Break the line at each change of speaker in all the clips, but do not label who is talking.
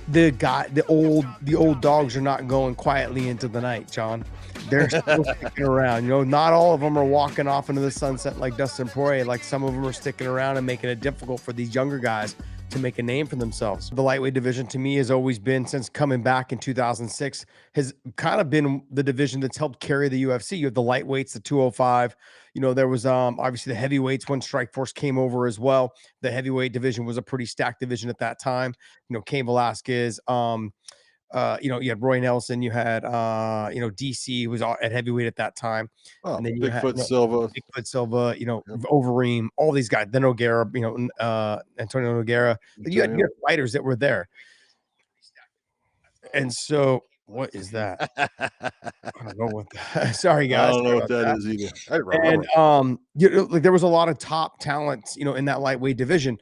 the old dogs are not going quietly into the night, John. They're still sticking around. You know, not all of them are walking off into the sunset like Dustin Poirier. Like some of them are sticking around and making it difficult for these younger guys to make a name for themselves. The lightweight division to me has always been, since coming back in 2006, has kind of been the division that's helped carry the UFC. You have the lightweights, the 205. You know, there was obviously the heavyweights when Strikeforce came over as well. The heavyweight division was a pretty stacked division at that time. You know, Cain Velasquez, you know, you had Roy Nelson, you had you know, DC was at heavyweight at that time.
Oh,
And then you
Bigfoot
had
Silva,
you know,
Yep.
Overeem, all these guys, then Nogueira, you know, Antonio Nogueira. You had fighters that were there. And so what is that? I don't know what sorry guys.
I don't know what that is either.
And you know, like there was a lot of top talents, you know, in that lightweight division.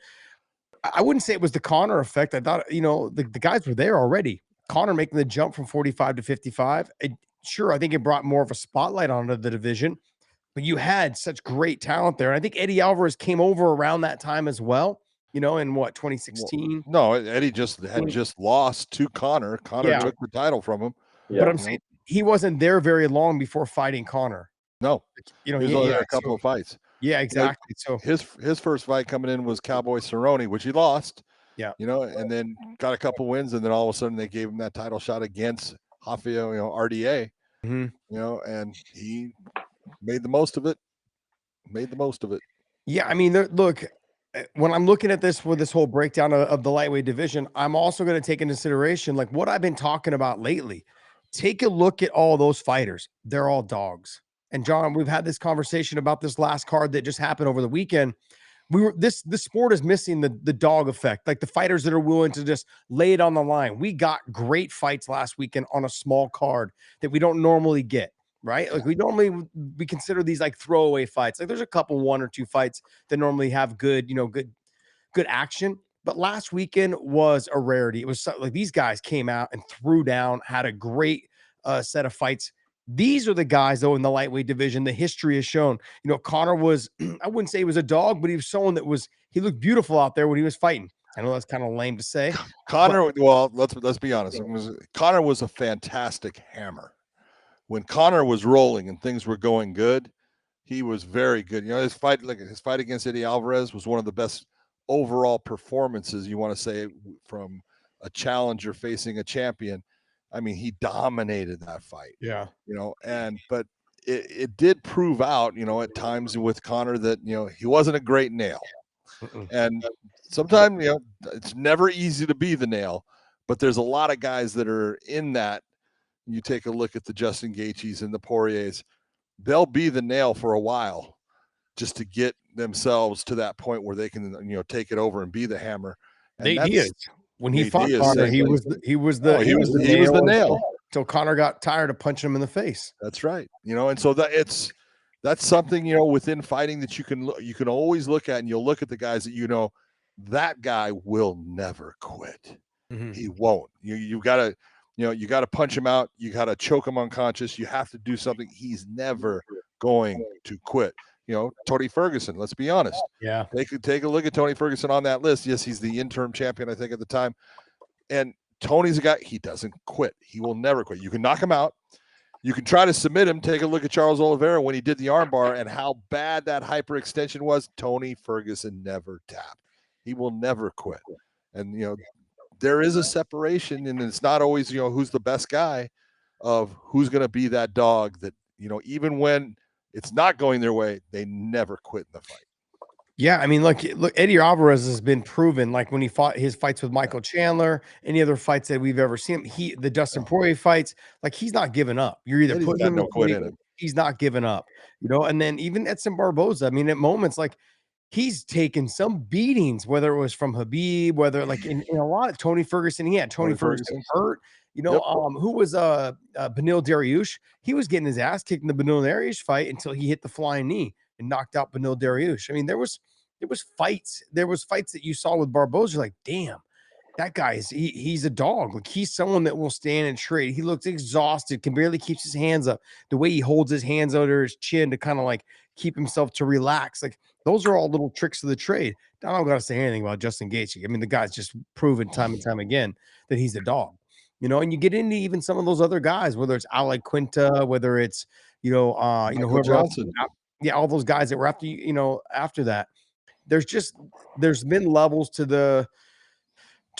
I wouldn't say it was the Conor effect. I thought, you know, the guys were there already. Conor making the jump from 45 to 55. Sure, I think it brought more of a spotlight onto the division, but you had such great talent there. And I think Eddie Alvarez came over around that time as well, you know, in what, 2016?
No, Eddie had just lost to Conor. Conor took the title from him.
But I'm saying he wasn't there very long before fighting Conor.
No,
you know,
he was only there a couple of fights.
Yeah, exactly. So
his first fight coming in was Cowboy Cerrone, which he lost.
Yeah,
you know, and then got a couple wins, and then all of a sudden they gave him that title shot against Rafael, you know, RDA. You know, and he made the most of it.
Yeah, I mean, look, when I'm looking at this with this whole breakdown of the lightweight division, I'm also going to take into consideration like what I've been talking about lately. Take a look at all those fighters. They're all dogs. And John, we've had this conversation about this last card that just happened over the weekend. This sport is missing the dog effect, like the fighters that are willing to just lay it on the line. We got great fights last weekend on a small card that we don't normally get, right? Like we consider these like throwaway fights. Like there's a couple 1 or 2 fights that normally have good, you know, good action. But last weekend was a rarity. It was like these guys came out and threw down, had a great set of fights. These are the guys, though, in the lightweight division. The history has shown, you know, Conor was, I wouldn't say he was a dog, but he was someone that he looked beautiful out there when he was fighting. I know that's kind of lame to say.
Conor, well, let's be honest. Conor was a fantastic hammer. When Conor was rolling and things were going good, he was very good. You know, his fight against Eddie Alvarez was one of the best overall performances, you want to say, from a challenger facing a champion. I mean, he dominated that fight.
Yeah.
You know, but it did prove out, you know, at times with Conor that, you know, he wasn't a great nail. And sometimes, you know, it's never easy to be the nail, but there's a lot of guys that are in that. You take a look at the Justin Gaethjes and the Poiriers, they'll be the nail for a while just to get themselves to that point where they can, you know, take it over and be the hammer. And
he is. When he fought Conor, he was the nail until Conor got tired of punching him in the face.
That's right. You know, and so that's something, you know, within fighting that you can always look at, and you'll look at the guys that, you know, that guy will never quit. He won't. You got to punch him out. You got to choke him unconscious. You have to do something. He's never going to quit. You know, Tony Ferguson, let's be honest.
Yeah.
Take a look at Tony Ferguson on that list. Yes, he's the interim champion, I think, at the time. And Tony's a guy, he doesn't quit. He will never quit. You can knock him out. You can try to submit him. Take a look at Charles Oliveira when he did the armbar and how bad that hyperextension was. Tony Ferguson never tapped. He will never quit. And, you know, there is a separation, and it's not always, you know, who's the best guy, of who's going to be that dog that, you know, even when it's not going their way, they never quit in the fight.
Yeah, I mean, look, Eddie Alvarez has been proven, like when he fought his fights with Michael Chandler, any other fights that we've ever seen, the Dustin Poirier fights, like he's not giving up. You're either putting him in him. He's not giving up, you know. And then even Edson Barboza, I mean, at moments like he's taken some beatings, whether it was from Khabib, whether like in a lot of Tony Ferguson, he had Tony Ferguson hurt. You know, who was Beneil Dariush? He was getting his ass kicked in the Beneil Dariush fight until he hit the flying knee and knocked out Beneil Dariush. I mean, there was fights that you saw with Barboza, like, damn. that guy is he's a dog. Like he's someone that will stand and trade. He looks exhausted, can barely keep his hands up. The way he holds his hands under his chin to kind of like keep himself to relax. Like those are all little tricks of the trade. I don't gotta say anything about Justin Gaethje. I mean, the guy's just proven time and time again that he's a dog. And you get into even some of those other guys, whether it's Ali Quinta, whether it's
Michael
whoever else.
Johnson.
Yeah, all those guys that were after that. There's been levels to the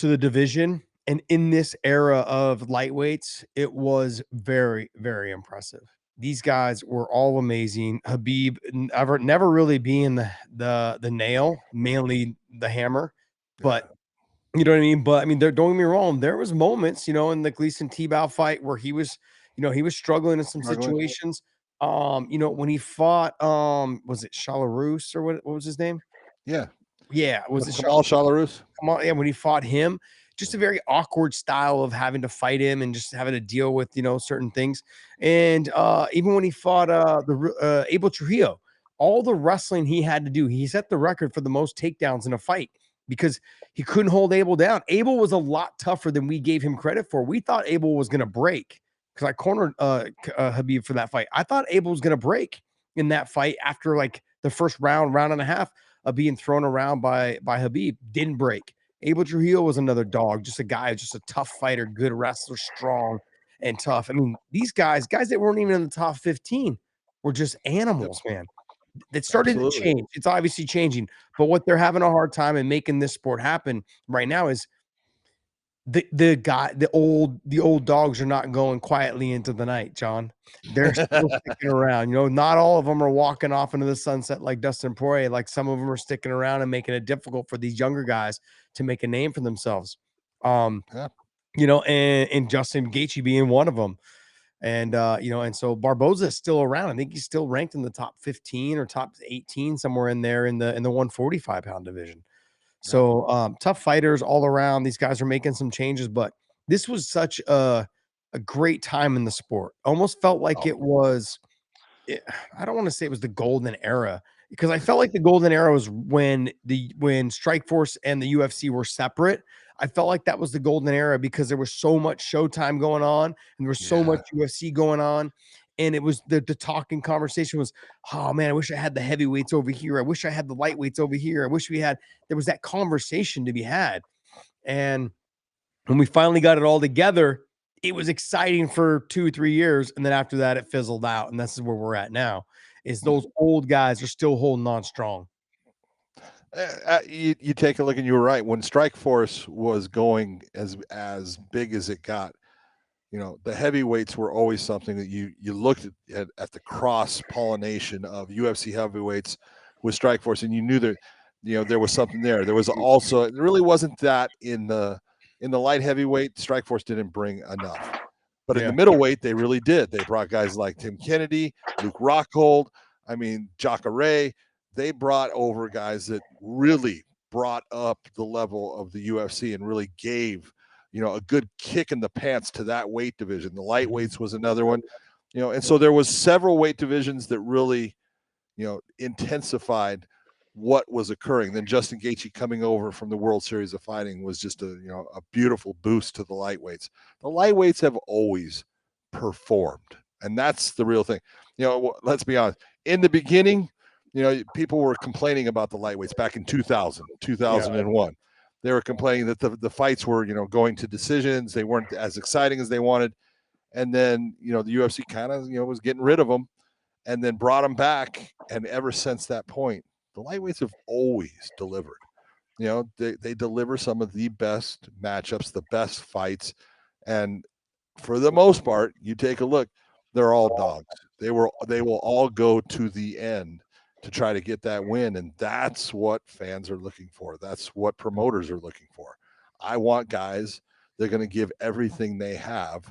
division. And in this era of lightweights, it was very, very impressive. These guys were all amazing. Khabib never really being the nail, mainly the hammer. But you know what I mean? But I mean, don't get me wrong, there was moments, in the Gleason Tebow fight where he was struggling in some situations. When he fought, was it Shalarus or what was his name?
Yeah.
Yeah, was it
Kamal Shalarus?
Yeah, when he fought him, just a very awkward style of having to fight him and just having to deal with, certain things. And even when he fought Abel Trujillo, all the wrestling he had to do, he set the record for the most takedowns in a fight because he couldn't hold Abel down. Abel was a lot tougher than we gave him credit for. We thought Abel was going to break because I cornered Khabib for that fight. I thought Abel was going to break in that fight after like the first round and a half of being thrown around by Khabib. Didn't break. Abel Trujillo was another dog, just a guy, just a tough fighter, good wrestler, strong and tough. I mean, these guys that weren't even in the top 15 were just animals, man. It started to change. It's obviously changing, but what they're having a hard time in making this sport happen right now is the old dogs are not going quietly into the night, John. They're still sticking around. Not all of them are walking off into the sunset like Dustin Poirier. Like some of them are sticking around and making it difficult for these younger guys to make a name for themselves. And Justin Gaethje being one of them. And so Barboza is still around. I think he's still ranked in the top 15 or top 18, somewhere in there in the 145 pound division. So tough fighters all around. These guys are making some changes, but this was such a great time in the sport. Almost felt like it was. I don't want to say it was the golden era because I felt like the golden era was when Strikeforce and the UFC were separate. I felt like that was the golden era because there was so much Showtime going on and there was so much UFC going on. And it was the talking conversation was, oh man, I wish I had the heavyweights over here. I wish I had the lightweights over here. I wish there was that conversation to be had. And when we finally got it all together, it was exciting for 2-3 years. And then after that, it fizzled out. And this is where we're at now, is those old guys are still holding on strong.
You take a look and you were right. When Strikeforce was going as big as it got, the heavyweights were always something that you looked at the cross pollination of UFC heavyweights with Strikeforce, and you knew that there was something there. There was also, it really wasn't that in the light heavyweight, Strikeforce didn't bring enough, but in the middleweight they really did. They brought guys like Tim Kennedy, Luke Rockhold, Jacare. They brought over guys that really brought up the level of the UFC and really gave a good kick in the pants to that weight division. The lightweights was another one, and so there was several weight divisions that really, intensified what was occurring. Then Justin Gaethje coming over from the World Series of Fighting was just a beautiful boost to the lightweights. The lightweights have always performed, and that's the real thing. Let's be honest. In the beginning, people were complaining about the lightweights back in 2000, 2001. They were complaining that the fights were, going to decisions. They weren't as exciting as they wanted. And then, the UFC kind of, was getting rid of them and then brought them back. And ever since that point, the lightweights have always delivered. They deliver some of the best matchups, the best fights. And for the most part, you take a look, they're all dogs. They will all go to the end to try to get that win. And that's what fans are looking for. That's what promoters are looking for. I want guys that are going to give everything they have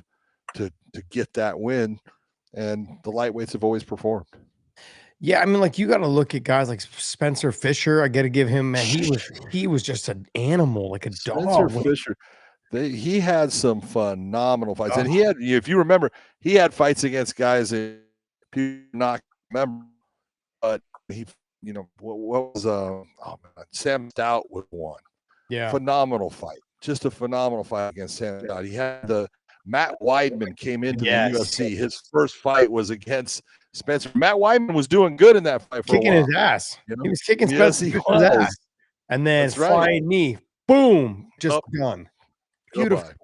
to get that win. And the lightweights have always performed.
Yeah, I mean, like you got to look at guys like Spencer Fisher. I got to give him, man. He was just an animal, like a dog.
Spencer Fisher, he had some phenomenal fights, and he had, if you remember, he had fights against guys that people not remember, but he, what was Sam Stout was one.
Yeah,
phenomenal fight. just a phenomenal fight against Sam Scott. He had Matt Weidman came into the UFC. His first fight was against Spencer. Matt Weidman was doing good in that fight for
kicking
a while.
his ass.
You know?
He was kicking
Yes,
Spencer
he
Fisher's ass.
was.
And then
That's right.
flying knee, boom, just
Up.
done. Beautiful.
Goodbye.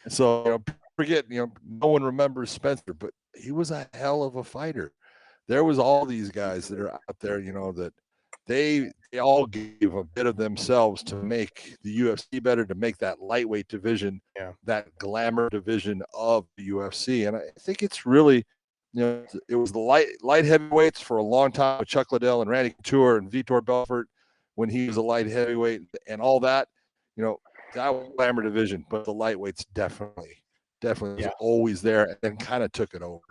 So, you know, forget, you know, no one remembers Spencer, but he was a hell of a fighter. There was all these guys that are out there, you know, that they all gave a bit of themselves to make the UFC better, to make that lightweight division, that glamour division of the UFC. And I think it's really, you know, it was the light heavyweights for a long time with Chuck Liddell and Randy Couture and Vitor Belfort when he was a light heavyweight and all that, you know, that was glamour division, but the lightweights definitely was always there and kind of took it over.